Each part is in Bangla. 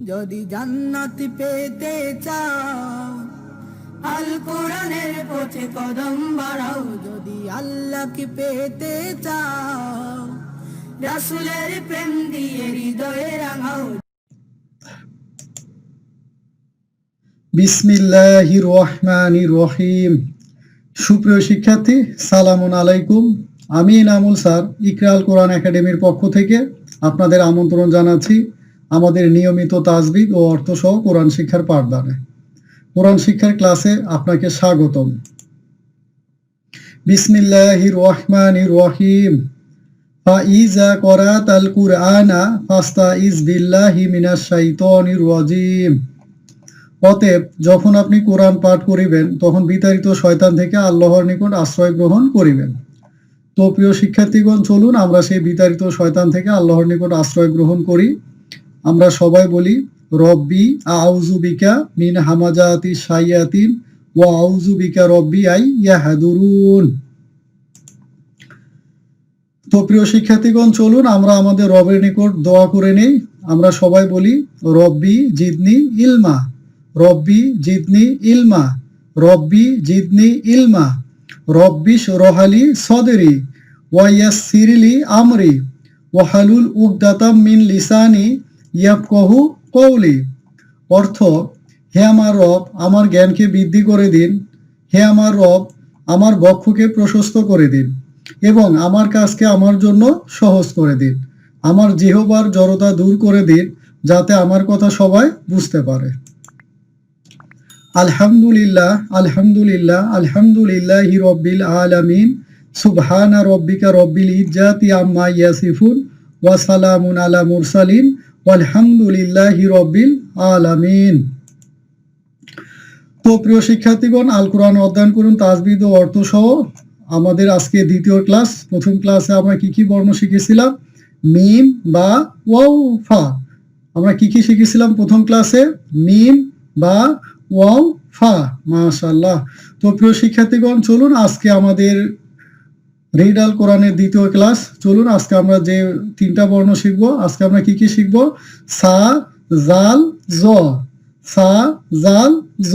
যদি জান্নাত পেতে চাও আল কোরআনের পথে কদম বাড়াও, যদি আল্লাহকে পেতে চাও রাসূলের প্রেম দিয়ে হৃদয়ে রাঙাও। বিসমিল্লাহির রহমানির রহিম। সুপ্রিয় শিক্ষার্থী, সালামুন আলাইকুম। আমি ইনামুল স্যার ইকরা আল কোরআন একাডেমির পক্ষ থেকে আপনাদের আমন্ত্রণ জানাচ্ছি আমাদের নিয়মিত তাজবিদ ও অর্থসহ কোরআন শিক্ষার পাঠদানে। কোরআন শিক্ষার ক্লাসে আপনাকে স্বাগতম। বিসমিল্লাহির রহমানির রহিম। ফাইজা করাতাল কুরআনা ফাস্তাইজ বিল্লাহি মিনাশ শাইতানির রাজিম। অতএব যখন আপনি কোরআন পাঠ করিবেন তখন বিতাড়িত শয়তান থেকে আল্লাহর নিকট আশ্রয় গ্রহণ করিবেন। তো প্রিয় শিক্ষার্থীগণ, চলুন আমরা সেই বিতাড়িত শয়তান থেকে আল্লাহর নিকট আশ্রয় গ্রহণ করি। আমরা সবাই বলি, রব্বি আউযু বিকা মিন হামাজাতি শাইয়াতিন ওয়া আউযু বিকা রব্বি আই ইয়াহদুরুন। তো প্রিয় শিক্ষার্থীগণ, চলুন আমরা আমাদের রবের নিকট দোয়া করে নেই। আমরা সবাই বলি, রব্বি জিদনি ইলমা, রব্বি জিদনি ইলমা, রব্বি জিদনি ইলমা, রব্বিশ রহালি সদরি ওয়াইয়াসসিরলি আমরি ওয়াহালুল উকদাতাম মিন লিসানি ইয়াফকাহু কওলি। অর্থ, হে আমার রব, আমার জ্ঞানকে বৃদ্ধি করে দিন। হে আমার রব, আমার বক্ষকে প্রশস্ত করে দিন এবং আমার কাজকে আমার জন্য সহজ করে দিন। আমার জিহ্বার জড়তা দূর করে দিন, যাতে আমার কথা সবাই বুঝতে পারে। আলহামদুলিল্লাহ, আলহামদুলিল্লাহ, আলহামদুলিল্লাহি রব্বিল আলামিন। সুবহানা রব্বিকা রব্বিল ইজ্জাতি আম্মা ইয়াসিফুন ওয়া সালামুন আলা মুরসালিন ওয়ালহামদুলিল্লাহি রব্বিল আলামিন। তো প্রিয় শিক্ষার্থীগণ, আল কোরআন অধ্যয়ন করুন তাজবিদ ও অর্থ সহ আমাদের আজকে দ্বিতীয় ক্লাস। প্রথম ক্লাসে আমরা কি কি বর্ণ শিখেছিলাম? মিম বা ওয়াও ফা। আমরা কি কি শিখেছিলাম প্রথম ক্লাসে? মিম বা ওয়াও ফা। মাশাআল্লাহ। তো প্রিয় শিক্ষার্থীগণ, চলুন আজকে আমাদের রিড আল কোরআনের দ্বিতীয় ক্লাস। চলুন আজকে আমরা যে তিনটা বর্ণ শিখবো। আজকে আমরা কি কি শিখবো? সা, জাল, জ। সা, জাল, জ।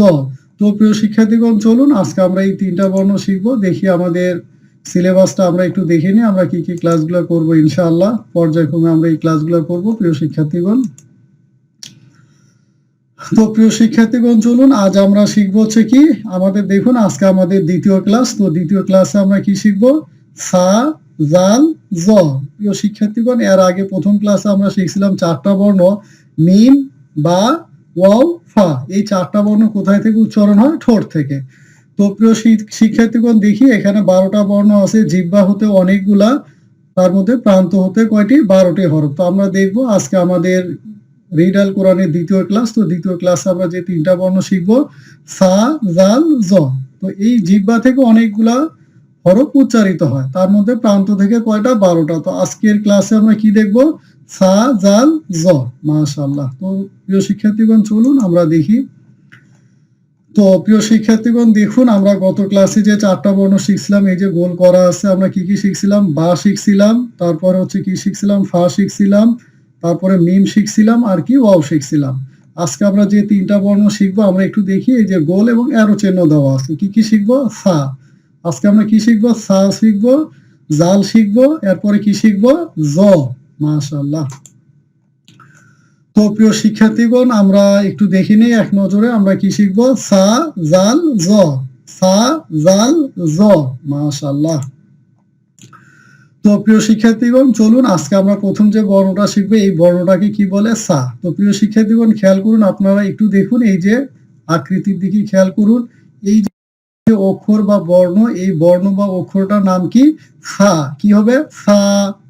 তো প্রিয় শিক্ষার্থীগণ, চলুন আজকে আমরা এই তিনটা বর্ণ শিখবো। দেখি আমাদের সিলেবাসটা আমরা একটু দেখে নিই, আমরা কি কি ক্লাসগুলো করবো। ইনশাআল্লাহ পর্যায়ক্রমে আমরা এই ক্লাসগুলো করবো প্রিয় শিক্ষার্থীগণ। তো প্রিয় শিক্ষার্থীগণ, চলুন আজ আমরা শিখবো হচ্ছে কি, আমাদের দেখুন আজকে আমাদের দ্বিতীয় ক্লাস। তো দ্বিতীয় ক্লাসে আমরা কি শিখবো? সা, জাল, জ। প্রিয় শিক্ষার্থীগণ, এর আগে প্রথম ক্লাসে আমরা শিখছিলাম চারটা বর্ণ, মিম বা ওয়াও ফা। এই চারটা বর্ণ কোথায় থেকে উচ্চারণ হয়? ঠোঁট থেকে। তো প্রিয় শিক্ষার্থীগণ, দেখি এখানে 12টা বর্ণ আছে। জিহ্বা হতে অনেকগুলা, তার মধ্যে প্রান্ত হতে কয়টি? 12টি হরফ। তো আমরা দেখবো আজকে আমাদের রিড আল কোরআনের দ্বিতীয় ক্লাস। তো দ্বিতীয় ক্লাসে আমরা যে তিনটা বর্ণ শিখবো, সা, জাল, জ। তো এই জিহ্বা থেকে অনেকগুলা হরফ উচ্চারিত হয়, তার মধ্যে প্রান্ত থেকে কয়টা? 12টা। তো আজকের ক্লাসে আমরা কি দেখবো? সা, জাল, জ। মাশাআল্লাহ। তো প্রিয় শিক্ষার্থীগণ, চলুন আমরা দেখি। তো প্রিয় শিক্ষার্থীগণ, দেখুন আমরা গত ক্লাসে যে চারটা বর্ণ শিখছিলাম, এই যে গোল করা আছে, আমরা কি কি শিখছিলাম? বা শিখছিলাম, তারপরে হচ্ছে কি শিখছিলাম? ফা শিখছিলাম, তারপরে মিম শিখছিলাম, আর কি ওয়াও শিখছিলাম। আজকে আমরা যে তিনটা বর্ণ শিখবো আমরা একটু দেখি। এই যে গোল এবং অ্যারো চিহ্ন দেওয়া আছে। কি কি শিখবো? সা। আজকে আমরা কি শিখবো? সা শিখবো, জাল শিখবো, এরপরে কি শিখবো? জ। মাশাআল্লাহ। তো প্রিয় শিক্ষার্থীগণ, আমরা একটু দেখে নিই এক নজরে আমরা কি শিখবো। সা, জাল, জ। সা, জাল, জ। মাশাআল্লাহ। তো প্রিয় শিক্ষার্থীগণ, চলুন আজকে আমরা প্রথম যে বর্ণটা শিখবো, এই বর্ণটাকে কি বলে? সা। তো প্রিয় শিক্ষার্থীগণ, খেয়াল করুন, আপনারা একটু দেখুন, এই যে আকৃতির দিকে খেয়াল করুন। এই যে অক্ষর বা বর্ণ, এই বর্ণ বা অক্ষরটার নাম কি? সা। কি হবে? সা।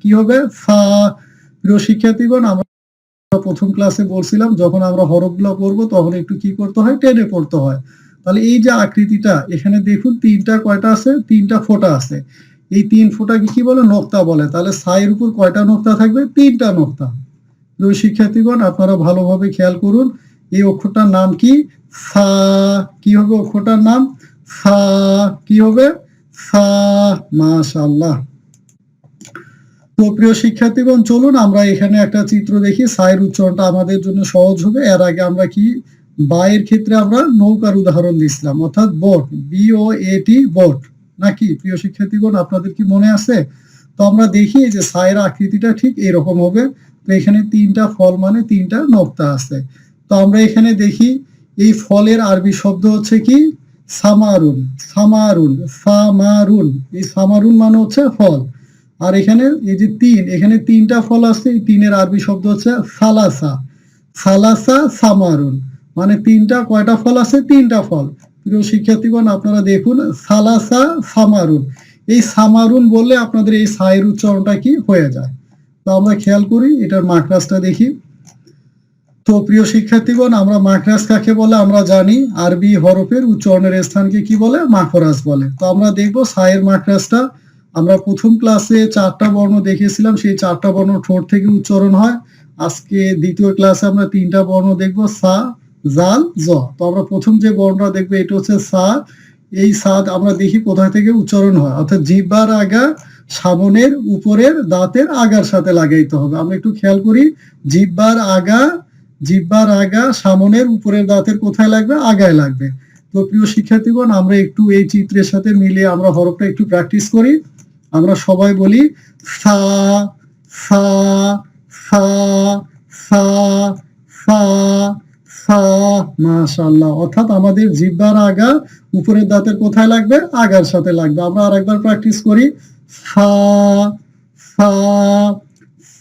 কি হবে? সা। প্রিয় শিক্ষার্থীগণ, আমরা প্রথম ক্লাসে বলছিলাম যখন আমরা হরফগুলো পড়বো তখন একটু কি করতে হয়? টেনে পড়তে হয়। তাহলে এই যে আকৃতিটা, এখানে দেখুন তিনটা কয়টা আছে? তিনটা ফোঁটা আছে। এই তিন ফোঁটাকে কি বলে? নোক্তা বলে। তাহলে সাইয়ের উপর কয়টা নোক্তা থাকবে? তিনটা নোক্তা। প্রিয় শিক্ষার্থীগণ, আপনারা ভালোভাবে খেয়াল করুন, এই অক্ষরটার নাম কি? সা। কি হবে অক্ষরটার নাম? সা। কি হবে? সা। মাশাআল্লাহ। তো প্রিয় শিক্ষার্থীগণ, চলুন আমরা এখানে একটা চিত্র দেখি। সায়ের উচ্চারণটা আমাদের জন্য সহজ হবে। এর আগে আমরা কি বায়ের ক্ষেত্রে আমরা নৌকার উদাহরণ দিয়েছিলাম, অর্থাৎ বোট, BOAT, বোট, নাকি প্রিয় শিক্ষার্থীগণ? আপনাদের কি মনে আছে? তো আমরা দেখি যে সায়ের আকৃতিটা ঠিক এরকম হবে। তো এখানে তিনটা ফল মানে তিনটা নোক্তা আছে। তো আমরা এখানে দেখি এই ফলের আরবি শব্দ হচ্ছে কি সামারুন। সামারুন, সামারুন, এই সামারুন মানে হচ্ছে ফল। আর এখানে এই যে এখানে তিনটা ফল আছে, এই তিনের আরবি শব্দ হচ্ছে সালাসা। সালাসা সামারুন মানে তিনটা, কয়টা ফল আছে? তিনটা ফল। প্রিয় শিক্ষার্থীগণ, আপনারা দেখুন সালাসা সামারুন, এই সামারুন বললে আপনাদের এই সায়ের উচ্চারণটা কি হয়ে যায়। তো আমরা খেয়াল করি, এটার মাখরাজটা দেখি। তো প্রিয় শিক্ষার্থীগণ, আমরা মাখরাজ কাকে বলে আমরা জানি। আরবি হরফের উচ্চারণের স্থানকে কি বলে? মাখরাজ বলে। তো আমরা দেখবো সায়ের মাখরাজটা। আমরা প্রথম ক্লাসে 4টা বর্ণ দেখেছিলাম, সেই 4টা বর্ণ ঠোঁট থেকে উচ্চারণ হয়। আজকে দ্বিতীয় ক্লাসে আমরা 3টা বর্ণ দেখব, সা, জাল, জ। তো আমরা প্রথম যে বর্ণটা দেখবো এটা হচ্ছে সা। এই সাদ আমরা দেখি কোথায় থেকে উচ্চারণ হয়, অর্থাৎ জিহ্বার আগা সামনের উপরের দাঁতের আগার সাথে লাগাইতে হবে। আমরা একটু খেয়াল করি, জিহ্বার আগা সামনের উপরের দাঁতের কোথায় লাগবে? আগায় লাগবে। তো প্রিয় শিক্ষার্থীগণ, আমরা একটু এই চিত্রের সাথে মিলিয়ে আমরা হরফটা একটু প্র্যাকটিস করি। আমরা সবাই বলি সা, সা, সা, সা, সা, সা। মাশাআল্লাহ। অর্থাৎ আমাদের জিহ্বার আগা উপরের দাঁতের কোথায় লাগবে? আগার সাথে লাগবে। আমরা আরেকবার প্র্যাকটিস করি, সা, সা,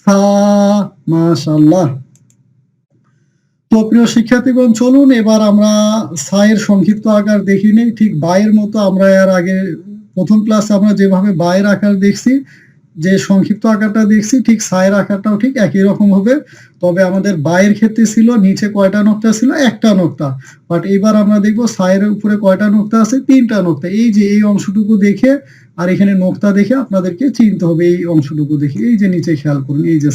সা। মাশাআল্লাহ। তো প্রিয় শিক্ষার্থীগণ, চলুন এবার আমরা সায়ের সংক্ষিপ্ত আকার দেখি নেই। ঠিক বায়ের মতো আমরা এর আগে প্রথম ক্লাসে আমরা যেভাবে বায়ের আকার দেখছি, যে সংক্ষিপ্ত আকারটা দেখছি, ঠিক সায়ের আকারটাও ঠিক একই রকম হবে। তবে আমাদের বায়ের ক্ষেত্রে ছিল নিচে কয়টা নোক্তা ছিল? একটা নোক্তা। বাট এবার আমরা দেখবো সায়ের উপরে কয়টা নোক্তা আছে? 3টা নোক্তা। এই যে এই অংশটুকু দেখে আর এখানে নোক্তা দেখে আপনাদেরকে চিনতে হবে। এই অংশটুকু দেখে, এই যে নিচে খেয়াল করুন, এই যে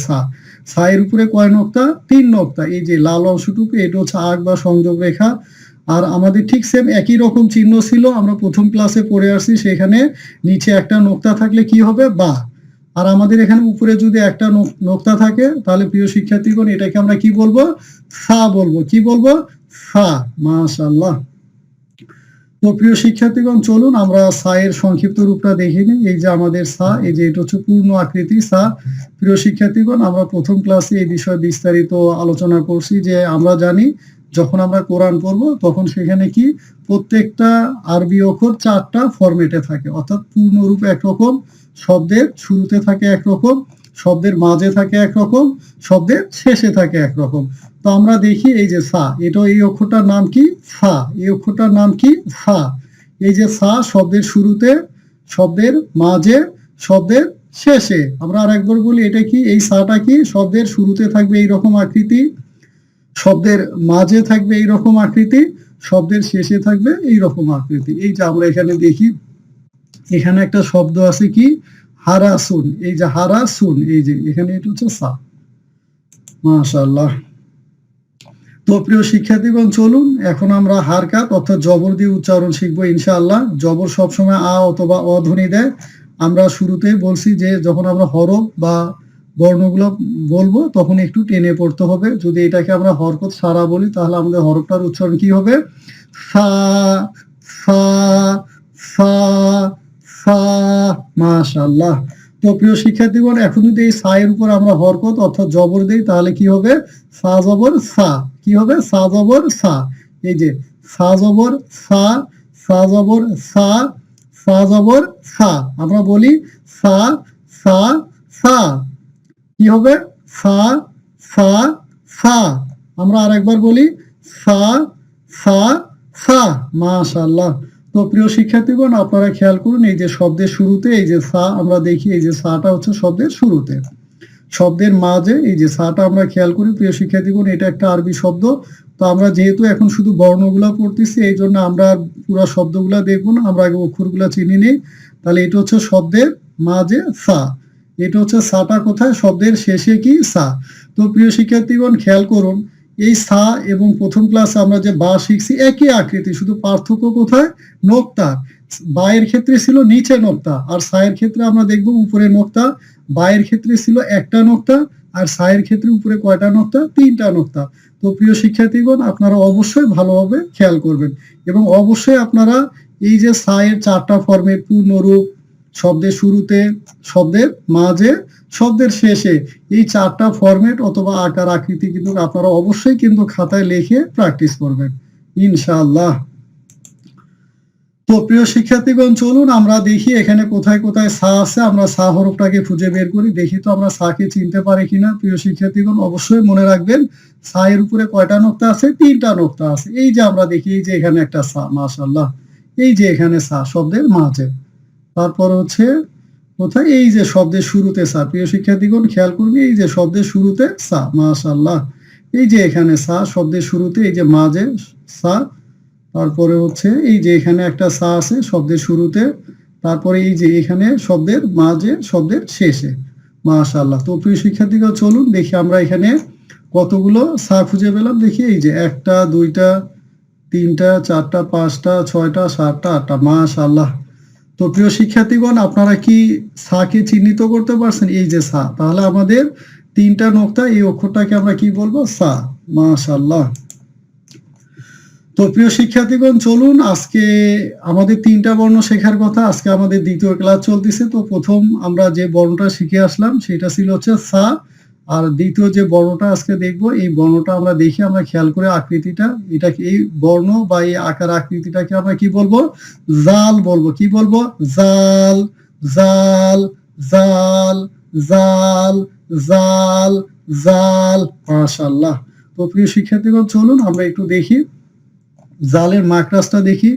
সায়ের উপরে কয় নোক্তা? 3 নোক্তা। এই যে লাল অংশটুকু এটা হচ্ছে আগ বা সংযোগ রেখা। আর আমাদের ঠিক সেম একই রকম চিহ্ন ছিল, আমরা প্রথম ক্লাসে পড়ে আসছি। সেখানে নিচে একটা নোক্তা থাকলে কি হবে? বা। আর আমাদের এখানে উপরে যদি একটা নোক্তা থাকে, তাহলে প্রিয় শিক্ষার্থীগণ এটাকে আমরা কি বলবো? সা বলবো। কি বলবো? সা। মাশাআল্লাহ। তো প্রিয় শিক্ষার্থীগণ, চলুন আমরা সায়ের সংক্ষিপ্ত রূপটা দেখে নিই। এই যে আমাদের সা, এই যে এটা হচ্ছে পূর্ণ আকৃতি সা। প্রিয় শিক্ষার্থীগণ, আমরা প্রথম ক্লাসে এই বিষয়ে বিস্তারিত আলোচনা করছি যে আমরা জানি যখন আমরা কোরআন পড়বো তখন সেখানে কি প্রত্যেকটা আরবি অক্ষর 4টা ফরম্যাটে থাকে, অর্থাৎ পূর্ণরূপ একরকম, শব্দের শুরুতে থাকে একরকম, শব্দের মাঝে থাকে একরকম, শব্দের শেষে থাকে একরকম। তো আমরা দেখি এই যে সা, এটা এই অক্ষরটার নাম কি? সা। এই অক্ষরটার নাম কি? সা। এই যে সা শব্দের শুরুতে, শব্দের মাঝে, শব্দের শেষে। আমরা আরেকবার বলি, এটা কি? এই সাটা কি? শব্দের শুরুতে থাকবে এইরকম আকৃতি, শব্দের মাঝে থাকবে এইরকম আকৃতি, শব্দের শেষে থাকবে এইরকম আকৃতি। এই যে আমরা এখানে দেখি, এখানে একটা শব্দ আছে কি? হারাসুন। এই যে হারাসুন, এই যে এখানে এটা হচ্ছে সা। মাশাআল্লাহ। তো প্রিয় শিক্ষার্থীগণ, চলুন এখন আমরা হারকাত অর্থাৎ জবর দিয়ে উচ্চারণ শিখবো ইনশাআল্লাহ। জবর সবসময় আ অথবা অ ধ্বনি দেয়। আমরা শুরুতেই বলছি যে যখন আমরা হরফ বা বর্ণগুলো বলবো তখন একটু টেনে পড়তে হবে। যদি এটাকে আমরা হরকত সারা বলি তাহলে আমাদের হরফটার উচ্চারণ কি হবে? সা, সা, সা, সা। মাশাআল্লাহ। তো প্রিয় শিক্ষার্থীগণ, এখন যদি এই সায়ের উপর আমরা হরকত অর্থাৎ জবর দেই তাহলে কি হবে? সা জবর সা। কি হবে? সা জবর সা। এই যে সা জবর সা, সা জবর সা, সা জবর সা। আমরা বলি সা, সা, সা। কি হবে? সা, সা, সা। আমরা আরেকবার বলি সা, সা, সা। মাশাআল্লাহ। তো প্রিয় শিক্ষার্থীগণ, আপনারা খেয়াল করুন, এই যে শব্দের শুরুতে এই যে সা আমরা দেখি, এই যে সাটা হচ্ছে শব্দের শুরুতে, শব্দের মাঝে এই যে সাটা আমরা খেয়াল করি। প্রিয় শিক্ষার্থীগণ, এটা একটা আরবি শব্দ। তো আমরা যেহেতু এখন শুধু বর্ণগুলা পড়তেছি, এই জন্য আমরা পুরো শব্দগুলা দেখবো না, আমরা আগে অক্ষরগুলা চিনি নেই। তাহলে এটা হচ্ছে শব্দের মাঝে সা, এটা হচ্ছে সাটা কোথায়? শব্দের শেষে কি? সা। তো প্রিয় শিক্ষার্থীগণ খেয়াল করুন, এই সা এবং প্রথম ক্লাসে আমরা যে বা শিখছি একই আকৃতি, শুধু পার্থক্য কোথায়? নোক্তা। বায়ের ক্ষেত্রে ছিল নিচে নোক্তা, আর সায়ের ক্ষেত্রে আমরা দেখবো উপরে নোক্তা। বায়ের ক্ষেত্রে ছিল একটা নোক্তা, আর সায়ের ক্ষেত্রে উপরে কয়টা নোক্তা? 3টা নোক্তা। তো প্রিয় শিক্ষার্থীগণ, আপনারা অবশ্যই ভালোভাবে খেয়াল করবেন এবং অবশ্যই আপনারা এই যে সায়ের 4টা ফর্মেট, পূর্ণরূপ, শব্দের শুরুতে, শব্দের মাঝে, শব্দের শেষে, এই 4টা ফরম্যাট অথবা আকার আকৃতি কিন্তু আপনারা অবশ্যই কিন্তু খাতায় লিখে প্র্যাকটিস করবেন ইনশাআল্লাহ। তো প্রিয় শিক্ষার্থীগণ, চলুন আমরা দেখি এখানে কোথায় কোথায় সা আছে। আমরা সা হরফটাকে খুঁজে বের করি, দেখি তো আমরা সাকে চিনতে পারি কিনা। প্রিয় শিক্ষার্থীগণ, অবশ্যই মনে রাখবেন সা এর উপরে কয়টা নোক্তা আছে? 3টা নোক্তা আছে। এই যে আমরা দেখি, এই যে এখানে একটা সা, মাশাআল্লাহ, এই যে এখানে সা শব্দের মাঝে। তারপর হচ্ছে কোথায়? এই যে শব্দের শুরুতে সা। প্রিয় শিক্ষার্থীগণ খেয়াল করবে, এই যে শব্দের শুরুতে সা, মাশাআল্লাহ, এই যে এখানে সা শব্দের শুরুতে, এই যে মাঝে সা। তারপরে হচ্ছে এই যে এখানে একটা সা আছে শব্দের শুরুতে, তারপরে এই যে এখানে শব্দের মাঝে, শব্দের শেষে, মাশাআল্লাহ। তো প্রিয় শিক্ষার্থীগণ, চলুন দেখি আমরা এখানে কতগুলো সা খুঁজে পেলাম। দেখি এই যে 1টা 2টা 3টা 4টা 5টা 6টা 7টা 8টা, মাশাআল্লাহ। তো প্রিয় শিক্ষার্থীগণ, আপনারা কি সাকে চিহ্নিত করতে পারছেন? এই যে সা, তাহলে আমাদের 3টা নোক্তা, এই অক্ষরটাকে আমরা কি বলবো? সা, মাশাআল্লাহ। তো প্রিয় শিক্ষার্থীগণ, চলুন আজকে আমাদের 3টা বর্ণ শেখার কথা। আজকে আমাদের দ্বিতীয় ক্লাস চলতেছে। তো প্রথম আমরা যে বর্ণটা শিখে আসলাম সেটা ছিল হচ্ছে সা, আর দ্বিতীয় যে বর্ণটা আজকে দেখব, এই বর্ণটা আমরা দেখি, আমরা খেয়াল করে আকৃতিটা, এটাকে, এই বর্ণ বা এই আকার আকৃতিটাকে আমরা কি বলবো? জাল বলবো। কি বলবো? জাল, জাল, জাল, জাল, জাল, জাল, মাশাআল্লাহ। তো প্রিয় শিক্ষার্থীগণ, চলুন আমরা একটু দেখি জালের মাকড়াসটা দেখি।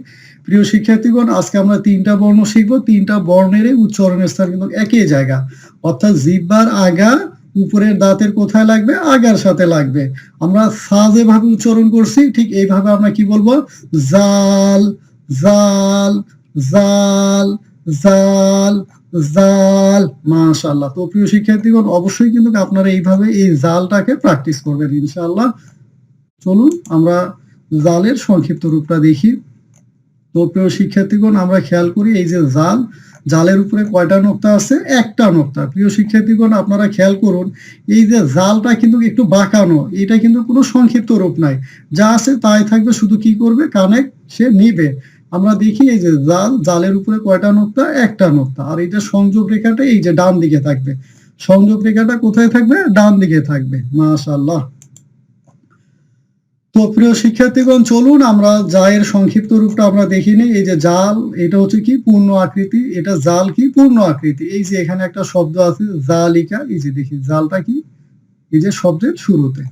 প্রিয় শিক্ষার্থীগণ, আজকে আমরা 3টা বর্ণ শিখবো। 3টা বর্ণের উচ্চারণের স্থান কিন্তু একই জায়গা, অর্থাৎ জিহ্বার আগা উপরের দাঁতের কোথায় লাগবে? আগার সাথে লাগবে। আমরা সা যেভাবে উচ্চারণ করছি ঠিক এইভাবে আমরা কি বলবো? জাল, জাল, জাল, জাল, জাল, মাশাআল্লাহ। তো প্রিয় শিক্ষার্থীগণ, অবশ্যই কিন্তু আপনারা এইভাবে এই জালটাকে প্র্যাকটিস করবেন ইনশাআল্লাহ। চলুন আমরা জালের সংক্ষিপ্ত রূপটা দেখি। তো প্রিয় শিক্ষার্থীগণ, আমরা খেয়াল করি এই যে জাল, জালের উপরে কয়টা নোক্তা আছে? একটা নোক্তা। প্রিয় শিক্ষার্থীগণ, আপনারা খেয়াল করুন, এই যে জালটা কিন্তু একটু বাঁকানো, এটা কিন্তু কোনো সংক্ষিপ্ত রূপ নাই, যা আছে তাই থাকবে, শুধু কি করবে? কানেক্ট সে নিবে। আমরা দেখি এই যে জাল, জালের উপরে কয়টা নোক্তা? একটা নোক্তা। আর এটা সংযোগ রেখাটা এই যে ডান দিকে থাকবে। সংযোগ রেখাটা কোথায় থাকবে? ডান দিকে থাকবে, মাশাআল্লাহ। তো প্রিয় শিক্ষার্থীগণ, চলুন আমরা জায়ের সংক্ষিপ্ত রূপটা আমরা দেখিনি। এই যে জাল, এটা হচ্ছে কি? পূর্ণ আকৃতি। এটা জাল কি? পূর্ণ আকৃতি। এই যে এখানে একটা শব্দ আছে জালিকা, এই যে দেখি জালটা কি? এই যে শব্দের শুরুতে।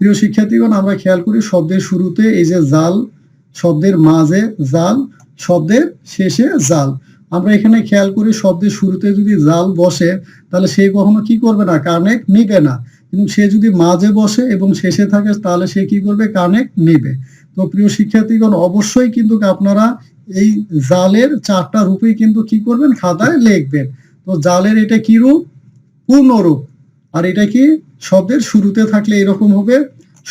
প্রিয় শিক্ষার্থীগণ, আমরা খেয়াল করি শব্দের শুরুতে এই যে জাল, শব্দের মাঝে জাল, শব্দের শেষে জাল। আমরা এখানে খেয়াল করি শব্দের শুরুতে যদি জাল বসে তাহলে সে কখনো কি করবে না? কানেক্ট নিবে না। কিন্তু সে যদি মাঝে বসে এবং শেষে থাকে তাহলে সে কি করবে? কানেক্ট নেবে। তো প্রিয় শিক্ষার্থীগণ, অবশ্যই কিন্তু আপনারা এই জালের 4টা রূপেই কিন্তু কি করবেন? খাতায় লিখবেন। তো জালের এটা কি রূপ? পূর্ণ রূপ। আর এটা কি? শব্দের শুরুতে থাকলে এরকম হবে,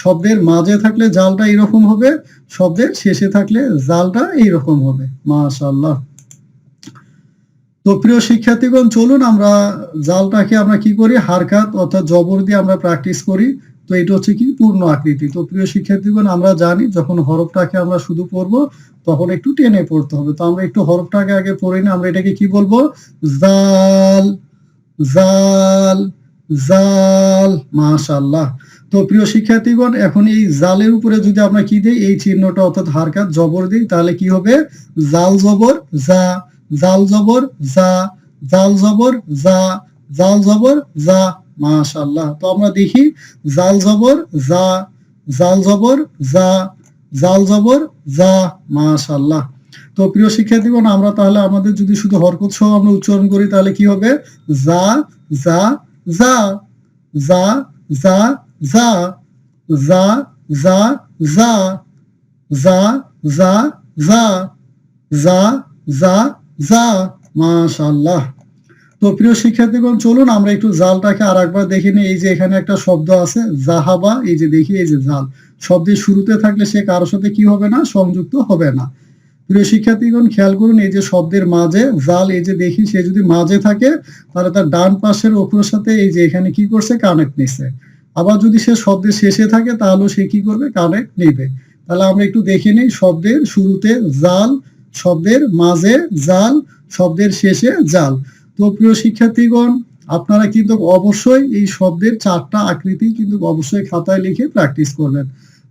শব্দের মাঝে থাকলে জালটা এরকম হবে, শব্দের শেষে থাকলে জালটা এইরকম হবে, মাশাআল্লাহ। তো প্রিয় শিক্ষার্থীগণ, চলুন আমরা জালটাকে আমরা কি করি? হারকাত অর্থাৎ জবর দিয়ে আমরা প্র্যাকটিস করি। তো এটা হচ্ছে কি? পূর্ণ আকৃতি। তো প্রিয় শিক্ষার্থীগণ, আমরা জানি যখন হরফটাকে আমরা শুধু পড়বো তখন একটু টেনে পড়তে হবে। তো আমরা একটু হরফটাকে আগে পড়ে নিই। আমরা এটাকে কি বলবো? জাল, জাল, জাল, মাশাআল্লাহ। তো প্রিয় শিক্ষার্থীগণ, এখন এই জালের উপরে যদি আমরা কি দেই? এই চিহ্নটা অর্থাৎ হারকাত জবর দিই, তাহলে কি হবে? জাল জবর যা, জাল জবর যা, জাল জবর যা, জাল জবর যা, মাশাআল্লাহ। তো আমরা দেখি জাল জবর যা, জাল জবর যা, জাল জবর যা, মাশাআল্লাহ। তো প্রিয় শিক্ষার্থীগণ, আমরা তাহলে আমাদের যদি শুধু হরকত সহ আমরা উচ্চারণ করি তাহলে কি হবে? যা, যা, যা, যা, যা, যা, যা, যা, যা, যা, যা, যা, যা, যা, যা, মাশাআল্লাহ। তো প্রিয় শিক্ষার্থীগণ, চলুন আমরা একটু জালটাকে আর একবার দেখে নিই। এই যে এখানে একটা শব্দ আছে জাহাবা, এই যে দেখি এই যে জাল শব্দের শুরুতে থাকলে সে কারোর সাথে কি হবে না? সংযুক্ত হবে না। প্রিয় শিক্ষার্থীগণ খেয়াল করুন, এই যে শব্দের মাঝে জাল, এই যে দেখি সে যদি মাঝে থাকে তাহলে তার ডান পাশের অক্ষরের সাথে এই যে এখানে কি করছে, কানেক্ট নিছে। আবার যদি সে শব্দের শেষে থাকে তাহলে সে কি করবে, কানেক্ট নিবে। তাহলে আমরা একটু দেখে নিই, শব্দের শুরুতে জাল, শব্দের মাঝে জাল, শব্দের শেষে জাল। তো প্রিয় শিক্ষার্থীগণ, আপনারা কিন্তু অবশ্যই এই শব্দের 4টা আকৃতি কিন্তু অবশ্যই খাতায় লিখে প্র্যাকটিস করবেন।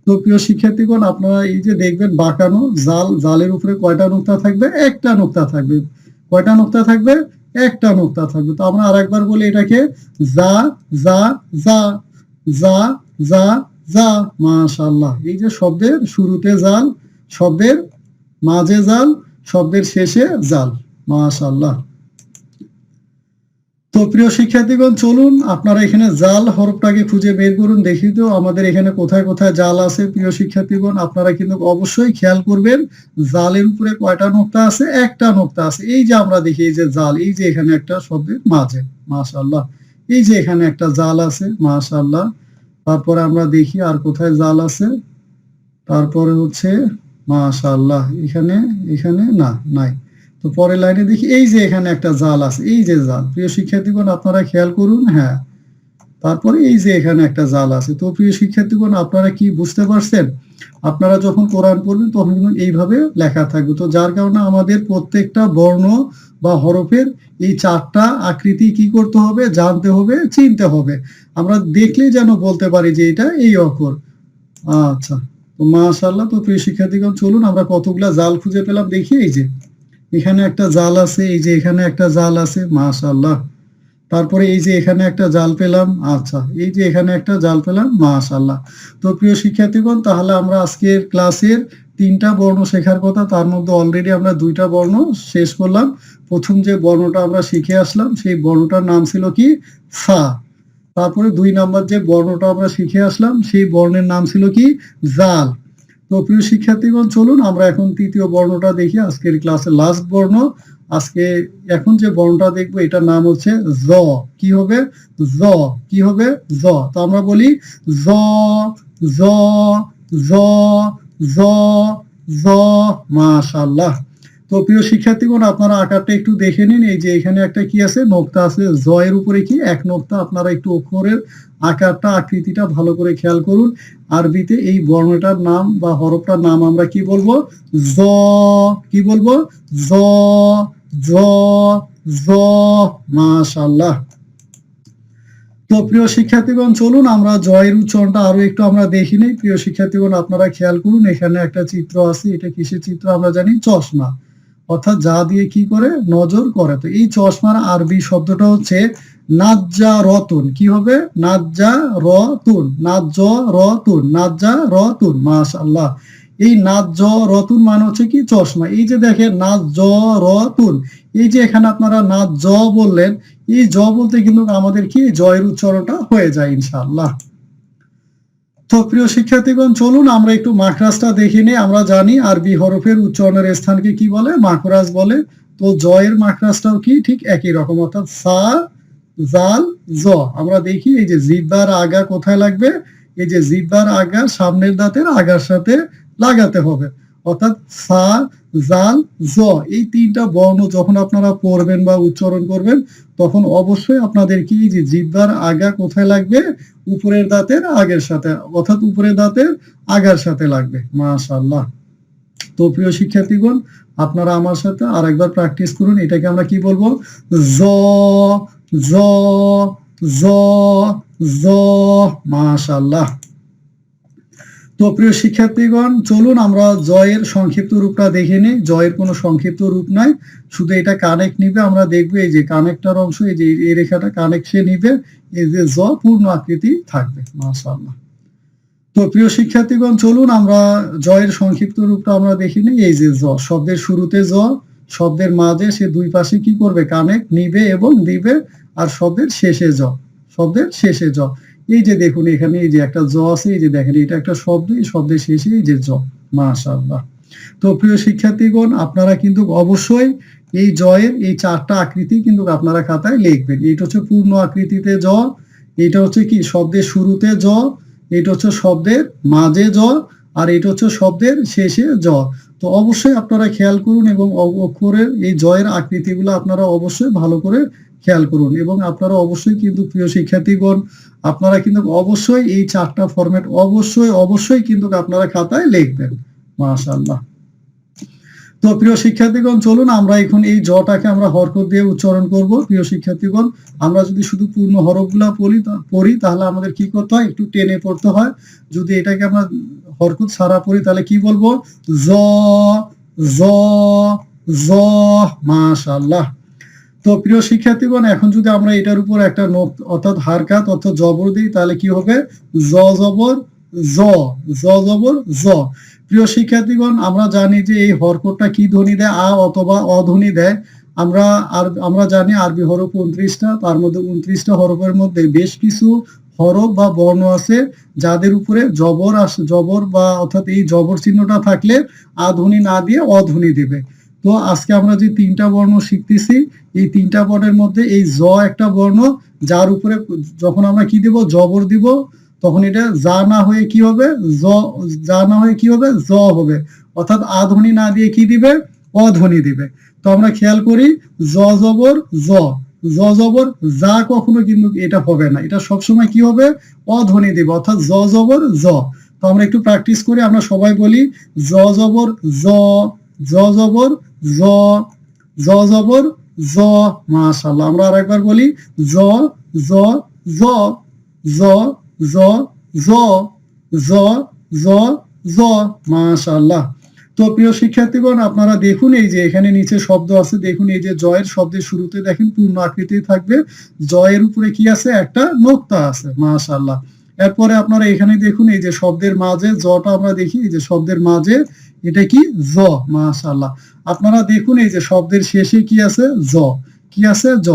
তো প্রিয় শিক্ষার্থীগণ, আপনারা এই যে দেখবেন বাঁকানো জাল, জালের উপরে কয়টা নোক্তা থাকবে, একটা নোক্তা থাকবে। কয়টা নোক্তা থাকবে, একটা নোক্তা থাকবে। তো আমরা আরেকবার বলি এটাকে, যা যা যা, যা যা যা। মাশাআল্লাহ, এই যে শব্দের শুরুতে জাল, শব্দের মাঝে জাল, শব্দের শেষে জাল। মাশাআল্লাহ। তো প্রিয় শিক্ষার্থীগণ, চলুন আপনারা এখানে জাল হরফটাকে খুঁজে বের করুন, দেখি তো আমাদের এখানে কোথায় কোথায় জাল আছে। প্রিয় শিক্ষার্থীগণ, আপনারা কিন্তু অবশ্যই খেয়াল করবেন জালের উপরে কয়টা নোক্তা আছে, একটা নোক্তা আছে। এই যে আমরা দেখি এই যে জাল, এই যে এখানে একটা শব্দের মাঝে, মাশাআল্লাহ। এই যে এখানে একটা জাল আছে, মাশাআল্লাহ। তারপরে আমরা দেখি আর কোথায় জাল আছে, তারপরে হচ্ছে মাশাআল্লাহ এখানে, এখানে না, নাই। তো পরের লাইনে দেখি এই যে এখানে একটা জাল আছে, এই যে জাল। প্রিয় শিক্ষার্থীগণ, আপনারা খেয়াল করুন, হ্যাঁ। তারপরে এই যে এখানে একটা জাল আছে। তো প্রিয় শিক্ষার্থীগণ, আপনারা কি বুঝতে পারছেন? আপনারা যখন কোরআন পড়বেন তখন কিন্তু এইভাবে লেখা থাকবে। তো যার কারণে আমাদের প্রত্যেকটা বর্ণ বা হরফের এই 4টা আকৃতি কি করতে হবে, জানতে হবে, চিনতে হবে। আমরা দেখলেই যেন বলতে পারি যে এটা এই অক্ষর। আচ্ছা, তো মাশাআল্লাহ। তো প্রিয় শিক্ষার্থীগণ, চলুন আমরা কতগুলা জাল খুঁজে পেলাম দেখি। এই যে এখানে একটা জাল আছে, এই যে এখানে একটা জাল আছে, মাশাআল্লাহ। তারপরে এই যে এখানে একটা জাল পেলাম, আচ্ছা, এই যে এখানে একটা জাল পেলাম, মাশাআল্লাহ। তো প্রিয় শিক্ষার্থীগণ, তাহলে আমরা আজকের ক্লাসের 3টা বর্ণ শেখার কথা, তার মধ্যে অলরেডি আমরা 2টা বর্ণ শেষ করলাম। প্রথম যে বর্ণটা আমরা শিখে আসলাম সেই বর্ণটার নাম ছিল কি, সা। তারপরে 2 নাম্বার যে বর্ণটা আমরা শিখে আসলাম সেই বর্ণের নাম ছিল কি, জাল। তো প্রিয় শিক্ষার্থীগণ, চলুন আমরা এখন 3য় বর্ণটা দেখি, আজকের ক্লাসের লাস্ট বর্ণ। আজকে এখন যে বর্ণটা দেখবো এটার নাম হচ্ছে জ। কি হবে, জ। কি হবে, জ। তো আমরা বলি জ জ জ জ জ। মাশাআল্লাহ। তো প্রিয় শিক্ষার্থীগণ, আপনারা আকারটা একটু দেখে নিন। এই যে এখানে একটা কি আছে, নোক্তা আছে, জ এর উপরে কি এক নোক্তা। আপনারা একটু অক্ষরের আকারটা, আকৃতিটা ভালো করে খেয়াল করুন। আরবিতে এই বর্ণটার নাম বা হরফটার নাম আমরা কি বলবো, জ। কি বলবো, জ জ জ। মাশাআল্লাহ। তো প্রিয় শিক্ষার্থীগণ, চলুন আমরা জয়ের উচ্চারণটা আরো একটু আমরা দেখি নেই। প্রিয় শিক্ষার্থীগণ, আপনারা খেয়াল করুন, এখানে একটা চিত্র আছে। এটা কিসের চিত্র আমরা জানি, চশমা। অর্থাৎ যা দিয়ে কি করে, নজর করে। তো এই চশমার আরবি শব্দটা হচ্ছে নাজ্জা রতুন। কি হবে, নাজ্জা রতুন, নাজ্জ রতুন, নাজ্জা রতুন। মাশাআল্লাহ। এই নাজ্জ রতুন মানে হচ্ছে কি, চশমা। এই যে দেখেন নাজ্জ রতুন, এই যে এখানে আপনারা নাজ্জ বললেন, এই জ বলতে কিন্তু আমাদের কি জয়ের উচ্চারণটা হয়ে যায় ইনশাআল্লাহ। তো প্রিয় শিক্ষার্থীগণ, চলুন আমরা একটু মাখরাজটা দেখে নিই। আমরা জানি আরবি হরফের উচ্চারণের স্থানকে কি বলে, মাখরাজ বলে। তো জয়ের মাখরাজটাও কি ঠিক একই রকম, অর্থাৎ সা জাল জ। আমরা দেখি এই যে জিহ্বার আগা কোথায় লাগবে, এই যে জিহ্বার আগা সামনের দাঁতের আগার সাথে লাগাতে হবে। অর্থাৎ সা জাল জ, এই 3টা বর্ণ যখন আপনারা পড়বেন বা উচ্চারণ করবেন তখন অবশ্যই আপনাদের কি যে জিহ্বার আগা কোথায় লাগবে, উপরের দাঁতের আগের সাথে, অর্থাৎ উপরের দাঁতের আগার সাথে লাগবে। মাশাআল্লাহ। তো প্রিয় শিক্ষার্থীগণ, আপনারা আমার সাথে আরেকবার প্র্যাকটিস করুন। এটাকে আমরা কি বলবো, জ জ জ জ। মাশাআল্লাহ। তো প্রিয় শিক্ষার্থীগণ, চলুন আমরা জয়ের সংক্ষিপ্ত রূপটা দেখে নিই। জয়ের কোনো সংক্ষিপ্ত রূপ নাই, শুধু এটা কানেক্ট নিবে। আমরা দেখবো এই যে কানেক্টার অংশ, এই যে এই রেখাটা কানেক্টে নিবে, এই যে জ পূর্ণ আকৃতি থাকবে। মাশাআল্লাহ। তো প্রিয় শিক্ষার্থীগণ, চলুন আমরা জয়ের সংক্ষিপ্ত রূপটা আমরা দেখি নিই। এই যে জ, শব্দের শুরুতে জ, শব্দের মাঝে সে দুই পাশে কি করবে, কানেক্ট নিবে এবং দিবে। আর শব্দের শেষে জ, শব্দের শেষে জ। এই যে দেখুন এখানে এই যে একটা জ আছে, এই যে দেখেন এটা একটা শব্দ, এই শব্দের শেষে এই যে জ। মাশাআল্লাহ। তো প্রিয় শিক্ষার্থীগণ, আপনারা কিন্তু অবশ্যই এই জয়ের এই 4টা আকৃতি কিন্তু আপনারা খাতায় লিখবেন। এইটা হচ্ছে পূর্ণ আকৃতিতে জ, এটা হচ্ছে কি শব্দের শুরুতে জ, এটা হচ্ছে শব্দের মাঝে জ, আর এটা হচ্ছে শব্দের শেষে জ। তো অবশ্যই আপনারা খেয়াল করুন এবং অক্ষরের এই জয়ের আকৃতিগুলো আপনারা অবশ্যই ভালো করে খেয়াল করুন এবং আপনারা অবশ্যই কিন্তু প্রিয় শিক্ষার্থীগণ আপনারা কিন্তু অবশ্যই এই 4টা ফরম্যাট অবশ্যই কিন্তু আপনারা খাতায় লিখবেন। মাশাআল্লাহ। তো প্রিয় শিক্ষার্থীগণ চলুন আমরা এখন এই জটাকে আমরা হরকত দিয়ে উচ্চারণ করব। প্রিয় শিক্ষার্থীগণ আমরা যদি শুধু পূর্ণ হরফগুলা পড়ি তাহলে আমাদের কি করতে হয়, একটু টেনে পড়তে হয়। যদি এটাকে আমরা হরকত ছাড়া পড়ি তাহলে কি বলবো, জ জ জ। মাশাআল্লাহ। তো প্রিয় শিক্ষার্থীগণ এখন যদি আমরা এটার উপর একটা অর্থাৎ হারকাত অর্থাৎ জবর দিই তাহলে কি হবে, জ জবর জ, জ জবর জ। প্রিয় শিক্ষার্থীগণ আমরা জানি যে এই হরকতটা কি ধ্বনি দেয়, আ অথবা অ ধ্বনি দেয়। আমরা জানি আরবি হরফ 29টা, তার মধ্যে 29টা হরফের মধ্যে বেশ কিছু হরফ বা বর্ণ আছে যাদের উপরে জবর বা অর্থাৎ এই জবর চিহ্নটা থাকলে আ ধ্বনি না দিয়ে অ ধ্বনি দিবে। তো আজকে আমরা যে 3টা বর্ণ শিখতেছি এই 3টা বর্ণের মধ্যে এই জ একটা বর্ণ, যার উপরে যখন আমরা কি দিব, জবর দিব, তখন এটা যা না হয়ে কি হবে, জ হবে, অর্থাৎ আ ধ্বনি না দিয়ে কি দিবে, অ ধ্বনি দিবে। তো আমরা খেয়াল করি জ জবর জ, জ জবর যা, কখনো কিন্তু এটা হবে না, এটা সবসময় কি হবে, অ ধ্বনি দিবে, অর্থাৎ জ জবর জ। তো আমরা একটু প্র্যাকটিস করি, আমরা সবাই বলি জ জবর জ, জ জবর জ, জ জবর জ। মাশাআল্লাহ। আমরা আরেকবার বলি জ জ জ, জ জ জ, জ জ জ। মাশাআল্লাহ। তো প্রিয় শিক্ষার্থীগণ আপনারা দেখুন এই যে এখানে নিচে শব্দ আছে, দেখুন এই যে জয়ের শব্দের শুরুতে দেখেন পূর্ণ আকৃতি থাকবে, জয়ের উপরে কি আছে, একটা নোক্তা আছে। মাশাআল্লাহ। এরপরে আপনারা এখানে দেখুন এই যে শব্দের মাঝে জটা আমরা দেখি, এই যে শব্দের মাঝে এটা কি, জ। মাশাআল্লাহ। আপনারা দেখুন এই যে শব্দের শেষে কি আছে, জ, কি আছে, জ।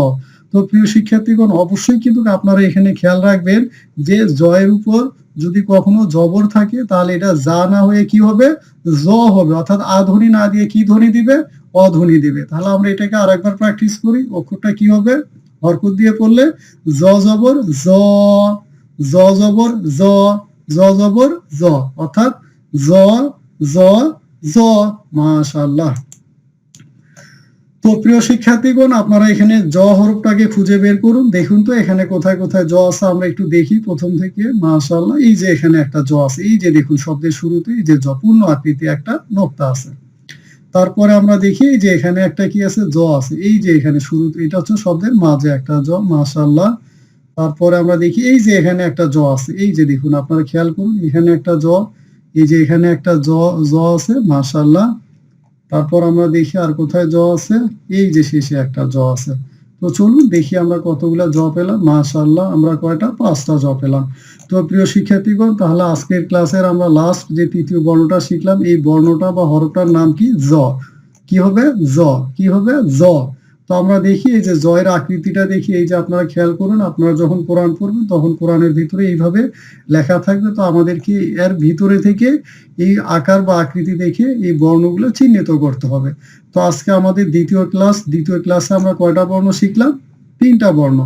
তো প্রিয় শিক্ষার্থীগণ অবশ্যই কিন্তু আপনারা এখানে খেয়াল রাখবেন যে জয়ের উপর যদি কখনো জবর থাকে তাহলে এটা যা না হয়ে কি হবে, জ হবে, অর্থাৎ আ ধ্বনি না দিয়ে কি ধ্বনি দিবে, অ ধ্বনি দিবে। তাহলে আমরা এটাকে আরেকবার প্র্যাকটিস করি, অক্ষরটা কি হবে, হরকত দিয়ে পড়লে জ জবর জ, জ জবর জ, জ জবর জ, অর্থাৎ জ জ জ। মাশাআল্লাহ। তো প্রিয় শিক্ষার্থীগণ আপনারা এখানে জ হরফটাকে খুঁজে বের করুন, দেখুন তো এখানে কোথায় কোথায় জ আছে, আমরা একটু দেখি প্রথম থেকে। মাশাআল্লাহ। এই যে এখানে একটা জ আছে, এই যে দেখুন শব্দের শুরুতে এই যে জ, পূর্ণ আকৃতি একটা নোক্তা আছে। তারপরে আমরা দেখি এই যে এখানে একটা কি আছে, জ আছে, এই যে এখানে শুরুতে, এটা হচ্ছে শব্দের মাঝে একটা জ। মাশাআল্লাহ। তারপরে আমরা দেখি এই যে এখানে একটা জ আছে, এই যে দেখুন আপনারা খেয়াল করুন এখানে একটা জ, এই যে এখানে একটা জ আছে। মাশাআল্লাহ। তারপর আমরা দেখি আর কোথায় জ আছে, এই যে শেষে একটা জ আছে। তো চলুন দেখি আমরা কতগুলা জ পেলাম। মাশাআল্লাহ। আমরা কয়টা, 5টা জ পেলাম। তো প্রিয় শিক্ষার্থীগণ তাহলে আজকের ক্লাসের আমরা লাস্ট যে 3য় বর্ণটা শিখলাম, এই বর্ণটা বা হরফটার নাম কি, জ। কি হবে, জ, কি হবে, জ। তো আমরা দেখি এই যে জয়ের আকৃতিটা দেখি, এই যে আপনারা খেয়াল করুন, আপনারা যখন কোরআন পড়বেন তখন কোরআনের ভিতরে এইভাবে লেখা থাকবে, তো আমাদেরকে এর ভিতরে থেকে এই আকার বা আকৃতি দেখে এই বর্ণগুলো চিহ্নিত করতে হবে। তো আজকে আমাদের দ্বিতীয় ক্লাসে আমরা কয়টা বর্ণ শিখলাম, 3টা বর্ণ।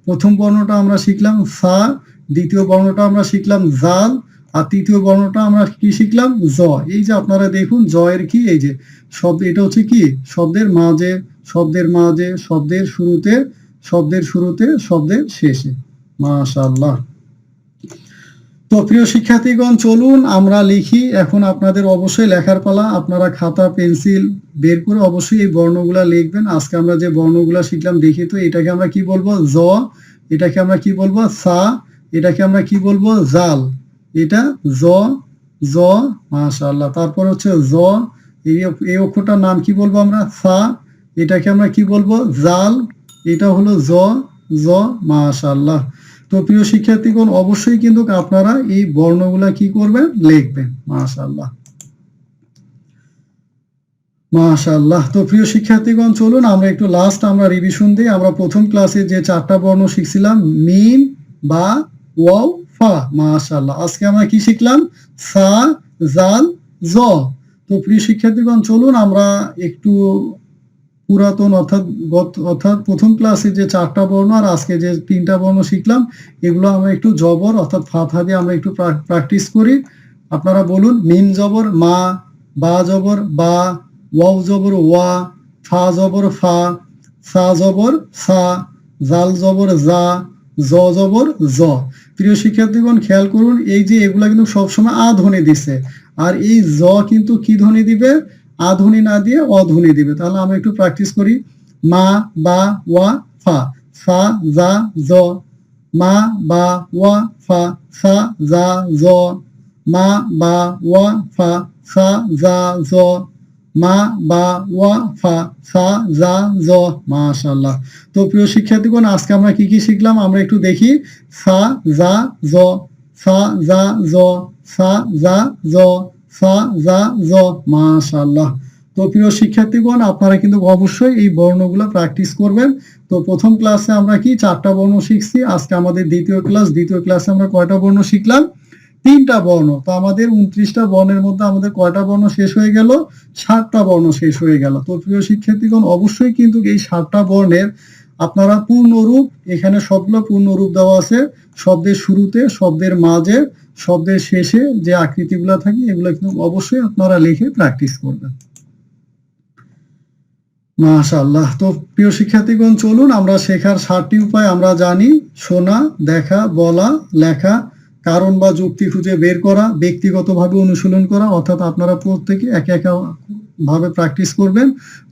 প্রথম বর্ণটা আমরা শিখলাম সা, দ্বিতীয় বর্ণটা আমরা শিখলাম জাল, আর তৃতীয় বর্ণটা আমরা কি শিখলাম, জ। এই যে আপনারা দেখুন জয়ের কি, এই যে শব্দ, এটা হচ্ছে কি, শব্দের মাঝে, শব্দের শুরুতে, শব্দের শেষে। মাশাআল্লাহ। তো প্রিয় শিক্ষার্থীগণ চলুন আমরা লিখি এখন, আপনাদের অবশ্যই লেখার পালা। আপনারা খাতা পেন্সিল বের করে অবশ্যই এই বর্ণগুলা লিখবেন। আজকে আমরা যে বর্ণগুলা শিখলাম দেখি তো, এটাকে আমরা কি বলবো, জ, এটাকে আমরা কি বলবো, সা, এটাকে আমরা কি বলবো, জাল, এটা জ জ। মাশাআল্লাহ। তারপর হচ্ছে জ, এই অক্ষরটার নাম কি বলবো আমরা, সা, এটাকে আমরা কি বলবো, জাল, এটা হলো জ জ। মাশাআল্লাহ। তো প্রিয় শিক্ষার্থীগণ অবশ্যই কিন্তু আপনারা এই বর্ণগুলা কি করবেন, লিখবেন। মাশাআল্লাহ। মাশাআল্লাহ। তো প্রিয় শিক্ষার্থীগণ চলুন আমরা একটু লাস্ট আমরা রিভিশন দিই। আমরা প্রথম ক্লাসে যে 4টা বর্ণ শিখছিলাম, মিম, বা, ওয়াও, ফা। মাশাআল্লাহ। আজকে আমরা কি শিখলাম, সা, জাল, জ। তো প্রিয় শিক্ষার্থীগণ চলুন আমরা একটু পুরাতন অর্থাৎ প্রথম ক্লাসে যে 4টা বর্ণ আর আজকে যে 3টা বর্ণ শিখলাম, এগুলো আমরা একটু জবর অর্থাৎ ফাথা দিয়ে আমরা একটু প্র্যাকটিস করি। আপনারা বলুন। মিম জবর মা, বা জবর বা, ওয়াও জবর ওয়া, ফা জবর ফা, সা জবর সা, জাল জবর জা, জ জবর জ। প্রিয় শিক্ষার্থীগণ খেয়াল করুন, এই যে এগুলা কিন্তু সবসময় আ ধ্বনি দিছে, আর এই জ কিন্তু কি ধ্বনি দিবে? আ ধ্বনি না দিয়ে অধ্বনি দিবে। তাহলে আমরা একটু প্র্যাকটিস করি। মা বা ওয়া ফা, ফা জা জ, মা বা ওয়া ফা, সা জা জ, মা বা ওয়া ফা, সা জা জ, মা বা ওয়া ফা, সা জা জ। মাশাআল্লাহ। তো প্রিয় শিক্ষার্থীগণ আজকে আমরা কি কি শিখলাম আমরা একটু দেখি। সা জা জ, সা জা জ, সা জা জ, সা জা জ। মাশাআল্লাহ। তো প্রিয় শিক্ষার্থীগণ আপনারা কিন্তু অবশ্যই এই বর্ণগুলো প্র্যাকটিস করবেন। তো প্রথম ক্লাসে আমরা কি 4টা বর্ণ শিখছি, আজকে আমাদের দ্বিতীয় ক্লাস। দ্বিতীয় ক্লাসে আমরা কয়টা বর্ণ শিখলাম? 3টা বর্ণ। তো আমাদের 29টা বর্ণের মধ্যে আমাদের কয়টা বর্ণ শেষ হয়ে গেল? 7টা বর্ণ শেষ হয়ে গেল। তো প্রিয় শিক্ষার্থীগণ অবশ্যই কিন্তু এই 7টা বর্ণের আপনারা পূর্ণরূপ, এখানে সবগুলো পূর্ণরূপ দেওয়া আছে। শব্দের শুরুতে, শব্দের মাঝে, শব্দের শেষে যে আকৃতিগুলো থাকে এগুলো কিন্তু অবশ্যই আপনারা লিখে প্র্যাকটিস করবেন। মাশাআল্লাহ। তো প্রিয় শিক্ষার্থীগণ চলুন আমরা শেখার 7টি উপায় আমরা জানি। শোনা, দেখা, বলা, লেখা, কারণ বা যুক্তি খুঁজে বের করা, ব্যক্তিগতভাবে অনুশীলন করা, অর্থাৎ আপনারা প্রত্যেকে একা একা ভাবে প্র্যাকটিস করবেন,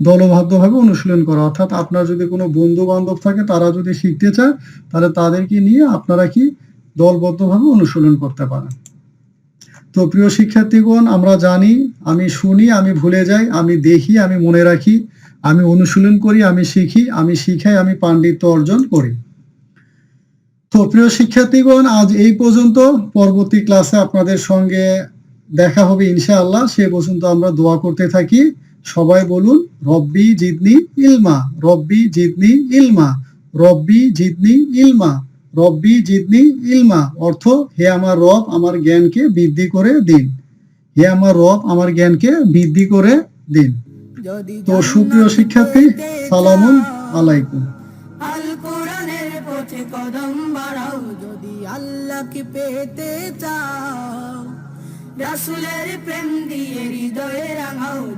দলবদ্ধভাবে অনুশীলন করা, অর্থাৎ আপনার যদি কোনো বন্ধু বান্ধব থাকে তারা যদি শিখতে চায় তাহলে তাদেরকে নিয়ে আপনারা কি দলবদ্ধভাবে অনুশীলন করতে পারেন। তো প্রিয় শিক্ষার্থীগণ আমরা জানি, আমি শুনি, আমি ভুলে যাই, আমি দেখি, আমি মনে রাখি, আমি অনুশীলন করি, আমি শিখি, আমি শিখাই, আমি পাণ্ডিত্য অর্জন করি। তো প্রিয় শিক্ষার্থীগণ আজ এই পর্যন্ত। পরবর্তী ক্লাসে আপনাদের সঙ্গে দেখা হবে ইনশাআল্লাহ। সে পর্যন্ত আমরা দোয়া করতে থাকি। সবাই বলুন রব্বি জিদনি ইলমা, রব্বি জিদনি ইলমা, রব্বি জিদনি ইলমা, রব্বি জিদনি ইলমা। অর্থ, হে আমার রব আমার জ্ঞানকে বৃদ্ধি করে দিন, হে আমার রব আমার জ্ঞানকে বৃদ্ধি করে দিন। যদি তো সুপ্রিয় শিক্ষার্থী, সালামুন আলাইকুম। আল কোরআনের পথে কদম বাড়াও, যদি আল্লাহকে পেতে চাও, রাসূলের প্রেম দিয়ে হৃদয়ে রাঙাও।